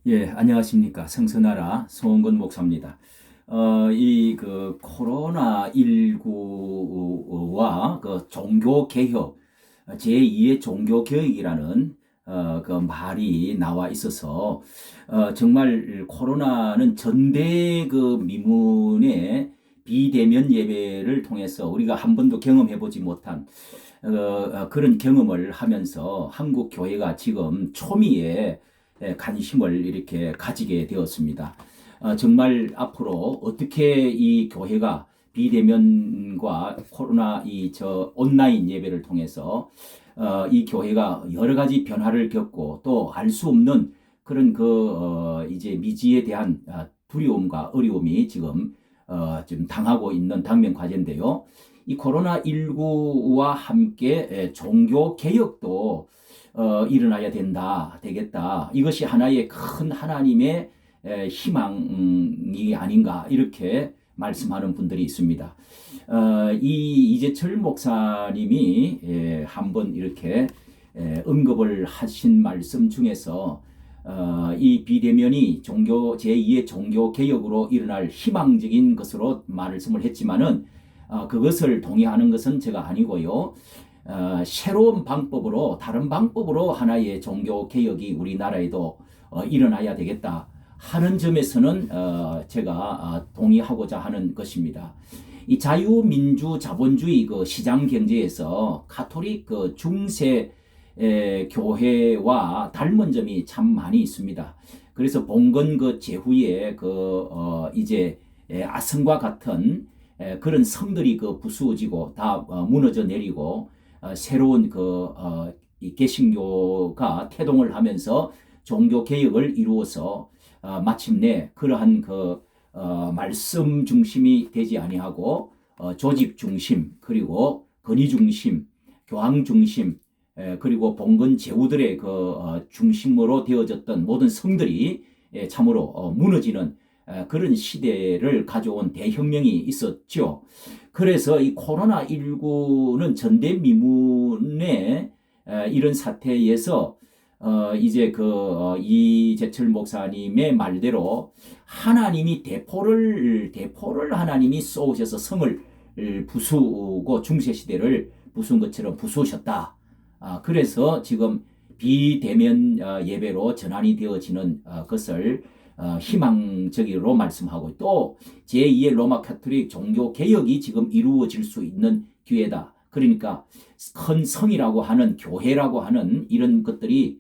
예, 안녕하십니까. 성서나라 송원근 목사입니다. 코로나19와 그 종교 개혁, 제2의 종교 개혁이라는 그 말이 나와 있어서 정말 코로나는 전대 그 미문의 비대면 예배를 통해서 우리가 한 번도 경험해 보지 못한 그런 경험을 하면서 한국 교회가 지금 초미에 관심을 이렇게 가지게 되었습니다. 정말 앞으로 어떻게 이 교회가 비대면과 코로나 온라인 예배를 통해서 이 교회가 여러 가지 변화를 겪고 또 알 수 없는 그런 이제 미지에 대한 두려움과 어려움이 지금 당하고 있는 당면 과제인데요. 이 코로나19와 함께 종교 개혁도 일어나야 되겠다. 이것이 하나의 큰 하나님의 희망이 아닌가 이렇게 말씀하는 분들이 있습니다. 이 이재철 목사님이 한번 이렇게 언급을 하신 말씀 중에서 이 비대면이 제2의 종교 개혁으로 일어날 희망적인 것으로 말씀을 했지만은 그것을 동의하는 것은 제가 아니고요. 새로운 방법으로 다른 방법으로 하나의 종교 개혁이 우리나라에도 일어나야 되겠다 하는 점에서는 제가 동의하고자 하는 것입니다. 이 자유민주 자본주의 그 시장 경제에서 가톨릭 그 중세 교회와 닮은 점이 참 많이 있습니다. 그래서 봉건 그 제후에 이제 아성과 같은 그런 성들이 그 부수어지고 다 무너져 내리고 새로운 이 개신교가 태동을 하면서 종교 개혁을 이루어서 마침내 그러한 말씀 중심이 되지 아니하고 조직 중심 그리고 건의 중심 교황 중심 그리고 봉건 제후들의 중심으로 되어졌던 모든 성들이 참으로 무너지는 그런 시대를 가져온 대혁명이 있었죠. 그래서 이 코로나19는 전대미문의 이런 사태에서 이제 이재철 목사님의 말대로 하나님이 대포를 하나님이 쏘셔서 성을 부수고 중세시대를 부순 것처럼 부수셨다. 그래서 지금 비대면 예배로 전환이 되어지는 것을 희망적으로 말씀하고 또 제2의 로마 카톨릭 종교 개혁이 지금 이루어질 수 있는 기회다. 그러니까 큰 성이라고 하는 교회라고 하는 이런 것들이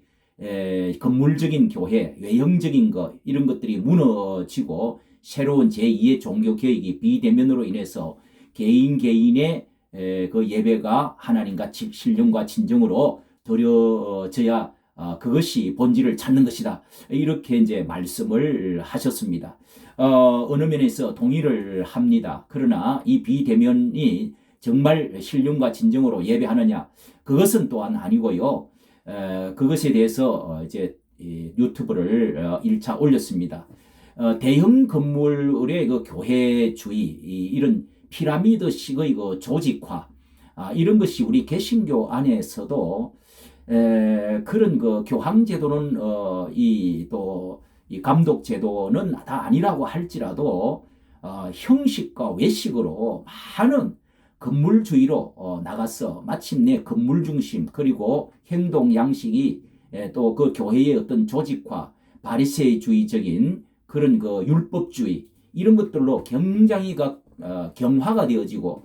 건물적인 교회, 외형적인 것 이런 것들이 무너지고 새로운 제2의 종교 개혁이 비대면으로 인해서 개인의 그 예배가 하나님과 신령과 진정으로 드려져야 그것이 본질을 찾는 것이다. 이렇게 이제 말씀을 하셨습니다. 어느 면에서 동의를 합니다. 그러나 이 비대면이 정말 신령과 진정으로 예배하느냐? 그것은 또한 아니고요. 그것에 대해서 이제 유튜브를 1차 올렸습니다. 대형 건물의 그 교회주의, 이런 피라미드식의 그 조직화, 이런 것이 우리 개신교 안에서도 그런 교황 제도는 이 감독 제도는 다 아니라고 할지라도 형식과 외식으로 많은 건물주의로 나가서 마침내 건물 중심 그리고 행동 양식이 또 그 교회의 어떤 조직화 바리새주의적인 그런 율법주의 이런 것들로 굉장히 경화가 되어지고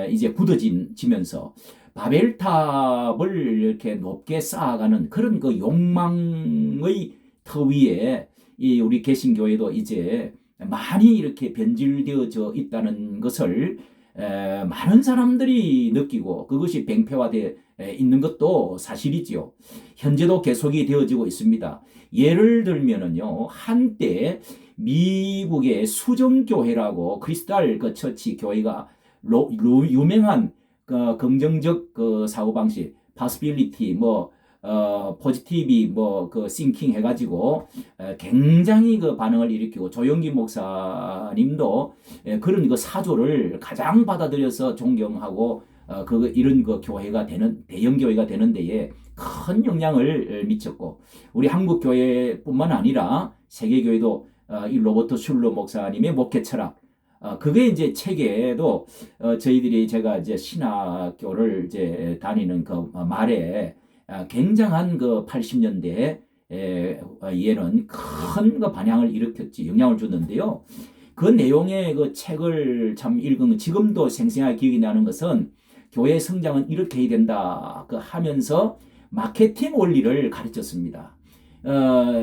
이제 굳어지면서 바벨탑을 이렇게 높게 쌓아가는 그런 욕망의 터 위에 이 우리 개신교회도 이제 많이 이렇게 변질되어져 있다는 것을 많은 사람들이 느끼고 그것이 뱅패화되어 있는 것도 사실이지요. 현재도 계속이 되어지고 있습니다. 예를 들면은요, 한때 미국의 수정교회라고 크리스탈 처치 교회가 유명한 긍정적 사고방식, possibility, 포지티비, 싱킹 해가지고, 굉장히 반응을 일으키고, 조영기 목사님도 그런 사조를 가장 받아들여서 존경하고, 이런 교회가 대형 교회가 되는 데에 큰 영향을 미쳤고, 우리 한국 교회뿐만 아니라 세계 교회도 이 로버트 슐러 목사님의 목회 철학, 그게 이제 책에도 저희들이 제가 이제 신학교를 이제 다니는 그 말에 굉장한 그 80년대 에는 큰 그 반향을 일으켰지, 영향을 줬는데요. 그 내용의 그 책을 참 읽으면 지금도 생생하게 기억이 나는 것은 교회 성장은 이렇게 해야 된다 그 하면서 마케팅 원리를 가르쳤습니다.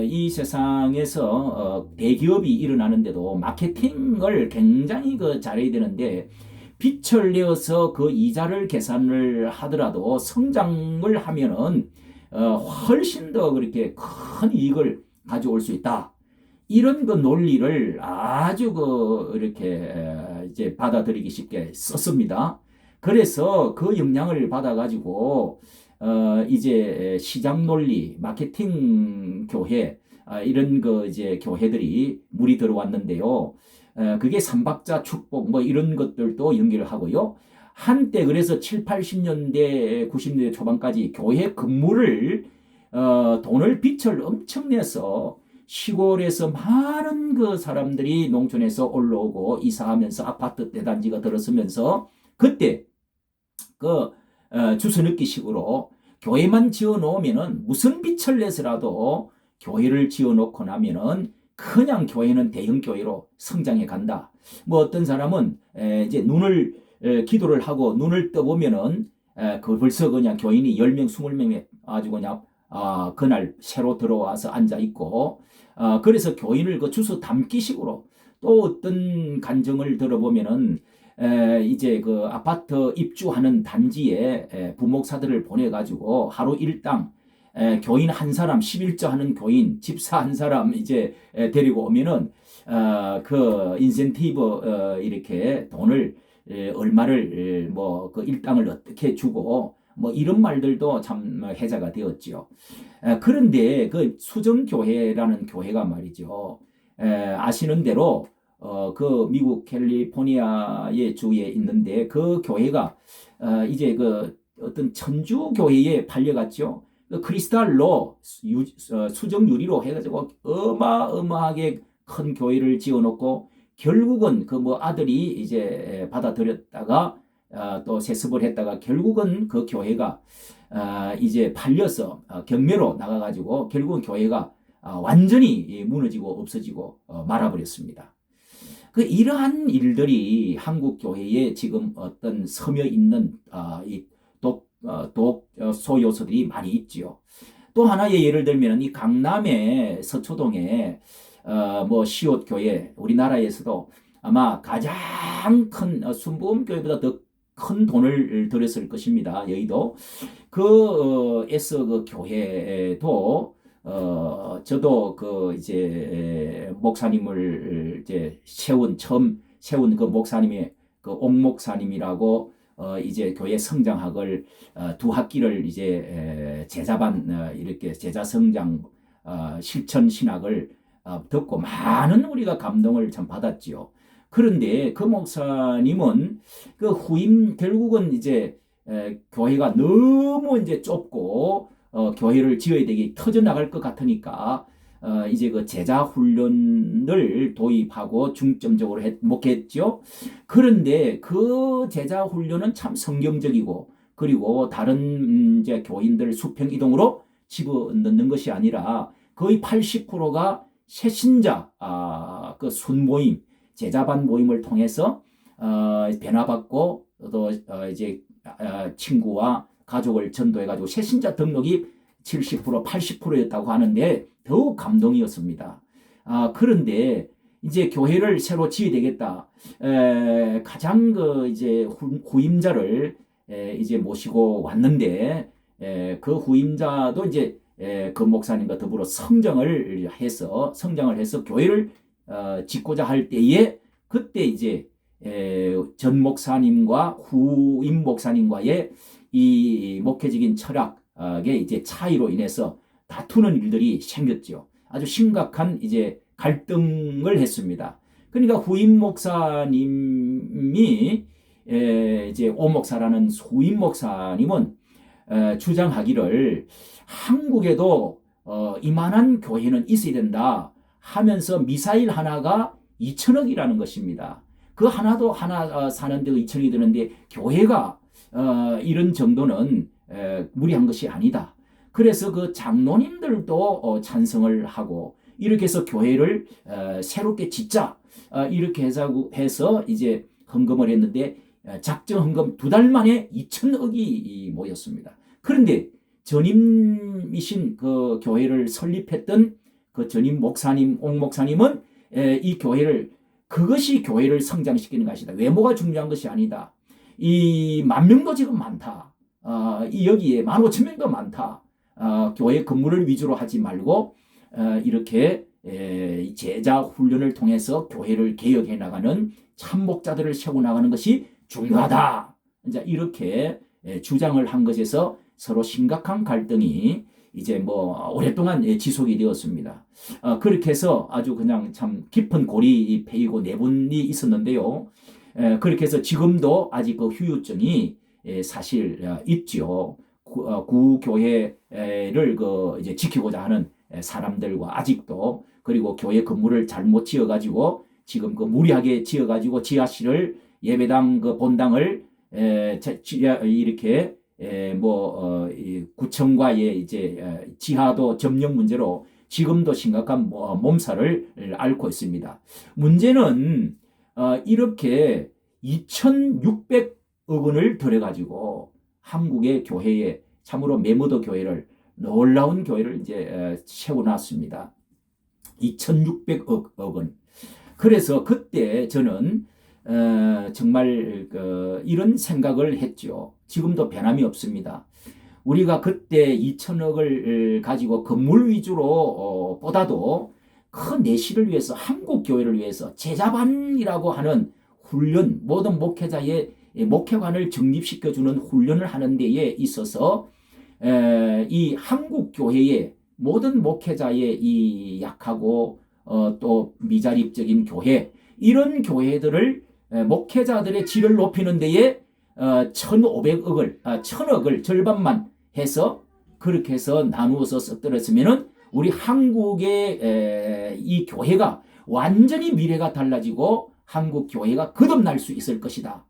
이 세상에서 대기업이 일어나는데도 마케팅을 굉장히 그 잘해야 되는데, 빛을 내어서 그 이자를 계산을 하더라도 성장을 하면은 훨씬 더 그렇게 큰 이익을 가져올 수 있다. 이런 그 논리를 아주 그 이렇게 이제 받아들이기 쉽게 썼습니다. 그래서 그 영향을 받아가지고 이제 시장 논리, 마케팅 교회 이런 그 이제 교회들이 물이 들어왔는데요. 그게 삼박자 축복 뭐 이런 것들도 연기를 하고요. 한때 그래서 7, 80년대, 90년대 초반까지 교회 건물을 돈을 빚을 엄청 내서 시골에서 많은 그 사람들이 농촌에서 올라오고 이사하면서 아파트 대단지가 들어서면서 그때 그 주스넣기식으로 교회만 지어 놓으면은 무슨 빚을 내서라도 교회를 지어 놓고 나면은 그냥 교회는 대형 교회로 성장해 간다. 뭐 어떤 사람은 이제 기도를 하고 눈을 떠보면은 그 벌써 그냥 교인이 10명, 20명이 아주 그냥 그날 새로 들어와서 앉아 있고, 그래서 교인을 그 주소 담기식으로, 또 어떤 간증을 들어보면은 이제 그 아파트 입주하는 단지에 부목사들을 보내가지고 하루 일당 교인 한 사람 11조 하는 교인 집사 한 사람 이제 데리고 오면은 그 인센티브 이렇게 돈을 얼마를 뭐 그 일당을 어떻게 주고 뭐 이런 말들도 참 해자가 되었지요. 그런데 그 수정교회라는 교회가 말이죠. 아시는 대로 그 미국 캘리포니아의 주에 있는데 그 교회가 이제 그 어떤 천주 교회에 팔려갔죠. 그 크리스탈로 수정 유리로 해가지고 어마어마하게 큰 교회를 지어놓고 결국은 그 뭐 아들이 이제 받아들였다가 또 세습을 했다가 결국은 그 교회가 이제 팔려서 경매로 나가가지고 결국은 교회가 완전히 무너지고 없어지고 말아버렸습니다. 그 이러한 일들이 한국 교회에 지금 어떤 스며 있는 이 독소 요소들이 많이 있지요. 또 하나의 예를 들면 이 강남의 서초동에 뭐 시옷 교회, 우리나라에서도 아마 가장 큰 순복음 교회보다 더 큰 돈을 들였을 것입니다. 여의도 에서 그 교회도 저도 그 이제 목사님을 이제 처음 세운 그 목사님의 그 옥 목사님이라고 이제 교회 성장학을 두 학기를 이제 제자반 이렇게 제자 성장 실천 신학을 듣고 많은 우리가 감동을 참 받았지요. 그런데 그 목사님은 그 후임 결국은 이제 교회가 너무 이제 좁고 교회를 지어야 되기 터져 나갈 것 같으니까 이제 그 제자 훈련을 도입하고 중점적으로 목했죠. 그런데 그 제자 훈련은 참 성경적이고 그리고 다른 이제 교인들 수평 이동으로 집어넣는 것이 아니라 거의 80%가 새신자 그 순모임 제자반 모임을 통해서 변화받고 또 이제 친구와 가족을 전도해가지고 새신자 등록이 70% 80%였다고 하는데 더욱 감동이었습니다. 그런데 이제 교회를 새로 지어야 되겠다. 가장 그 이제 후임자를 이제 모시고 왔는데 그 후임자도 이제 그 목사님과 더불어 성장을 해서 교회를 짓고자 할 때에 그때 이제 전 목사님과 후임 목사님과의 이 목회적인 철학의 이제 차이로 인해서 다투는 일들이 생겼죠. 아주 심각한 이제 갈등을 했습니다. 그러니까 후임 목사님이 이제 오 목사라는 후임 목사님은 주장하기를 한국에도 이만한 교회는 있어야 된다 하면서 미사일 하나가 2천억이라는 것입니다. 그 하나도 하나 사는데 2천억이 드는데 교회가 이런 정도는 무리한 것이 아니다. 그래서 그 장로님들도 찬성을 하고 이렇게 해서 교회를 새롭게 짓자 이렇게 해서 이제 헌금을 했는데 작정 헌금 2달 만에 2천억이 모였습니다. 그런데 전임이신 그 교회를 설립했던 그 전임 목사님, 옥 목사님은 이 교회를 그것이 교회를 성장시키는 것이다. 외모가 중요한 것이 아니다. 이 10,000명도 지금 많다. 이 여기에 15,000명도 많다. 교회 건물을 위주로 하지 말고 이렇게 제자 훈련을 통해서 교회를 개혁해 나가는 참목자들을 세워 나가는 것이 중요하다. 이제 이렇게 주장을 한 것에서 서로 심각한 갈등이 이제 뭐 오랫동안 지속이 되었습니다. 그렇게 해서 아주 그냥 참 깊은 골이 패이고 내분이 있었는데요. 그렇게 해서 지금도 아직 그 후유증이 사실 있죠. 구교회를 그 이제 지키고자 하는 사람들과 아직도 그리고 교회 건물을 잘못 지어가지고 지금 그 무리하게 지어가지고 지하실을 예배당 그 본당을 이렇게 구청과의 이제 지하도 점령 문제로 지금도 심각한 몸살을 앓고 있습니다. 문제는 이렇게 2,600억 원을 들여가지고 한국의 교회에 참으로 메모더 교회를 놀라운 교회를 이제 세워놨습니다. 2,600억 원. 그래서 그때 저는 정말 이런 생각을 했죠. 지금도 변함이 없습니다. 우리가 그때 2천억을 가지고 건물 위주로 보다도 큰 내실을 위해서 한국 교회를 위해서 제자반이라고 하는 훈련, 모든 목회자의 목회관을 정립시켜주는 훈련을 하는 데에 있어서 이 한국 교회의 모든 목회자의 이 약하고 또 미자립적인 교회, 이런 교회들을 목회자들의 질을 높이는 데에 1,500억을 절반만 해서 그렇게 해서 나누어서 썩들었으면은 우리 한국의 이 교회가 완전히 미래가 달라지고 한국 교회가 거듭날 수 있을 것이다.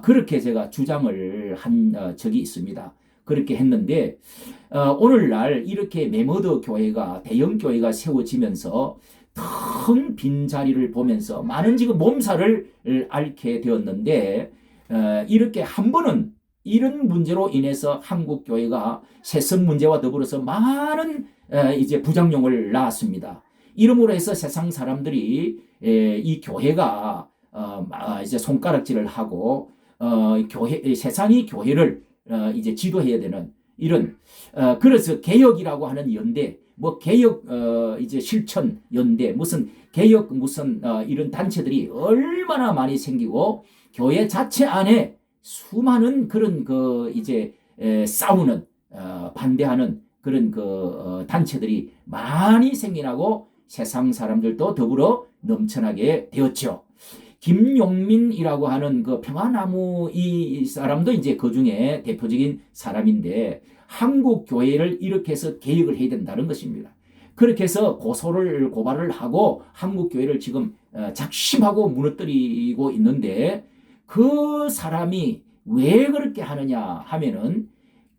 그렇게 제가 주장을 한 적이 있습니다. 그렇게 했는데 오늘날 이렇게 메모더 교회가 대형 교회가 세워지면서 텅 빈 자리를 보면서 많은 지금 몸살을 앓게 되었는데 이렇게 한 번은 이런 문제로 인해서 한국 교회가 세습 문제와 더불어서 많은 이제 부작용을 낳았습니다. 이름으로 해서 세상 사람들이 이 교회가 이제 손가락질을 하고 세상이 교회를 이제 지도해야 되는 이런 그래서 개혁이라고 하는 연대, 뭐 개혁 이제 실천 연대, 무슨 개혁 무슨 이런 단체들이 얼마나 많이 생기고 교회 자체 안에 수많은 그런 그 이제 싸우는 반대하는 그런 그 단체들이 많이 생겨나고 세상 사람들도 더불어 넘쳐나게 되었죠. 김용민이라고 하는 그 평화나무 이 사람도 이제 그 중에 대표적인 사람인데 한국 교회를 이렇게 해서 개혁을 해야 된다는 것입니다. 그렇게 해서 고발을 하고 한국 교회를 지금 작심하고 무너뜨리고 있는데 그 사람이 왜 그렇게 하느냐 하면은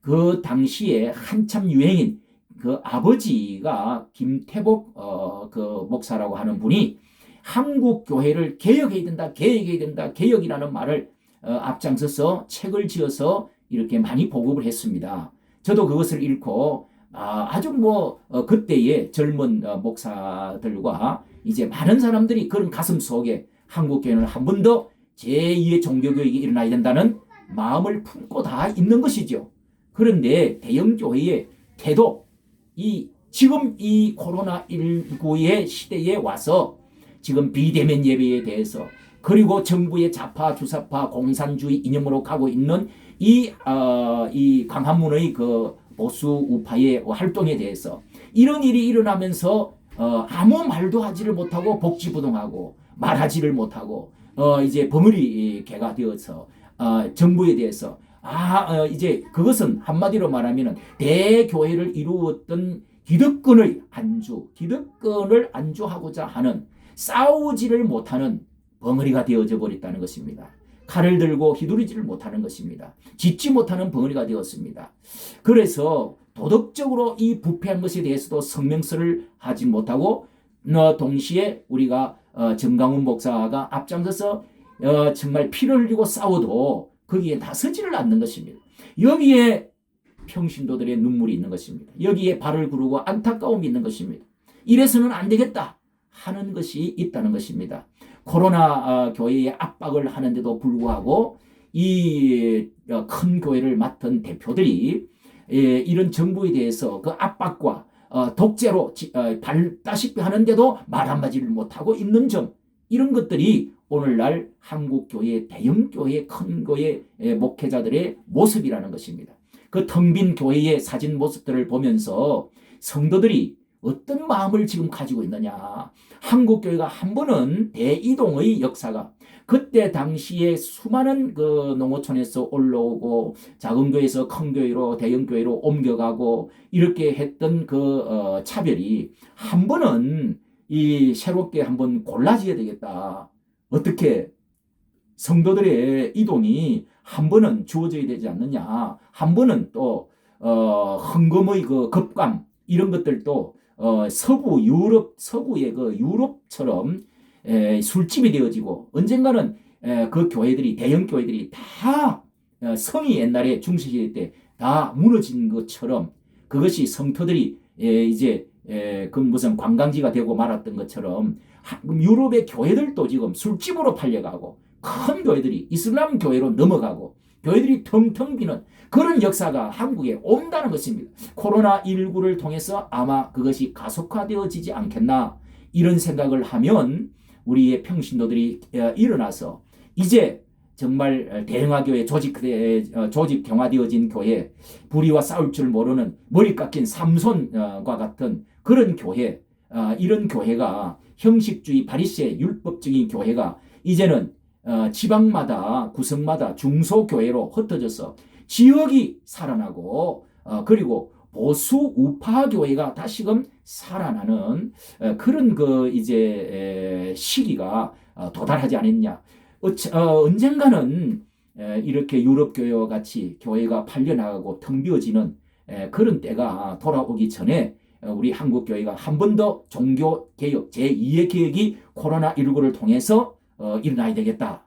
그 당시에 한참 유행인 그 아버지가 김태복 그 목사라고 하는 분이 한국 교회를 개혁해야 된다, 개혁해야 된다, 개혁이라는 말을 앞장서서 책을 지어서 이렇게 많이 보급을 했습니다. 저도 그것을 읽고 아주 그때의 젊은 목사들과 이제 많은 사람들이 그런 가슴 속에 한국 교회는 한 번 더 제2의 종교교육이 일어나야 된다는 마음을 품고 다 있는 것이죠. 그런데 대형 교회의 태도, 지금 이 코로나19의 시대에 와서 지금 비대면 예배에 대해서 그리고 정부의 좌파, 주사파, 공산주의 이념으로 가고 있는 이 광화문의 그 보수 우파의 활동에 대해서 이런 일이 일어나면서 아무 말도 하지를 못하고 복지부동하고 말하지를 못하고 이제 버무리 개가 되어서 정부에 대해서 이제 그것은 한마디로 말하면은 대교회를 이루었던 기득권을 안주하고자 하는 싸우지를 못하는 벙어리가 되어져 버렸다는 것입니다. 칼을 들고 휘두르지를 못하는 것입니다. 짖지 못하는 벙어리가 되었습니다. 그래서 도덕적으로 이 부패한 것에 대해서도 성명서를 하지 못하고 동시에 우리가 정강훈 목사가 앞장서서 정말 피를 흘리고 싸워도 거기에 나서지를 않는 것입니다. 여기에 평신도들의 눈물이 있는 것입니다. 여기에 발을 구르고 안타까움이 있는 것입니다. 이래서는 안 되겠다 하는 것이 있다는 것입니다. 코로나 교회에 압박을 하는데도 불구하고 이 큰 교회를 맡은 대표들이 이런 정부에 대해서 그 압박과 독재로 밟다시피 하는데도 말 한마디를 못하고 있는 점, 이런 것들이 오늘날 한국교회, 대형교회, 큰 교회 목회자들의 모습이라는 것입니다. 그 텅 빈 교회의 사진 모습들을 보면서 성도들이 어떤 마음을 지금 가지고 있느냐. 한국교회가 한 번은 대이동의 역사가, 그때 당시에 수많은 그 농어촌에서 올라오고 작은 교회에서 큰 교회로 대형 교회로 옮겨가고 이렇게 했던 그 차별이 한 번은 이 새롭게 한번 골라져야 되겠다. 어떻게 성도들의 이동이 한 번은 주어져야 되지 않느냐. 한 번은 또 헌금의 그 급감, 이런 것들도 서구의 그 유럽처럼 술집이 되어지고, 언젠가는 그 교회들이, 대형 교회들이 다 성이 옛날에 중세시대 때 다 무너진 것처럼, 그것이 성토들이 이제 그 무슨 관광지가 되고 말았던 것처럼 유럽의 교회들도 지금 술집으로 팔려가고 큰 교회들이 이슬람 교회로 넘어가고 교회들이 텅텅 비는 그런 역사가 한국에 온다는 것입니다. 코로나19를 통해서 아마 그것이 가속화되어지지 않겠나, 이런 생각을 하면 우리의 평신도들이 일어나서 이제 정말 대형화교회 조직경화되어진 교회, 불의와 싸울 줄 모르는 머리 깎인 삼손과 같은 그런 교회, 이런 교회가 형식주의 바리새 율법적인 교회가 이제는 지방마다 구성마다 중소교회로 흩어져서 지역이 살아나고 그리고 보수 우파 교회가 다시금 살아나는 그런 그 이제 시기가 도달하지 않았냐. 언젠가는 이렇게 유럽 교회와 같이 교회가 팔려나가고 텅 비어지는 그런 때가 돌아오기 전에 우리 한국 교회가 한 번 더 종교 개혁, 제2의 개혁이 코로나19를 통해서 일어나야 되겠다.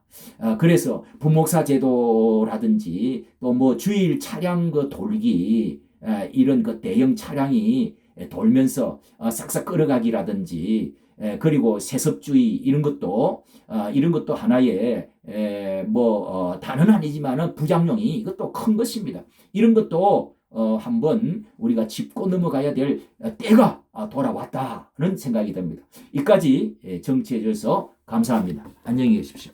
그래서 부목사 제도라든지 또 뭐 주일 차량 그 돌기, 이런 그 대형 차량이 돌면서 싹싹 끌어가기라든지, 그리고 세습주의, 이런 것도 하나의 다는 아니지만은 부작용이 이것도 큰 것입니다. 이런 것도 한번 우리가 짚고 넘어가야 될 때가 돌아왔다는 생각이 듭니다. 이까지 정치해 주셔서 감사합니다. 안녕히 계십시오.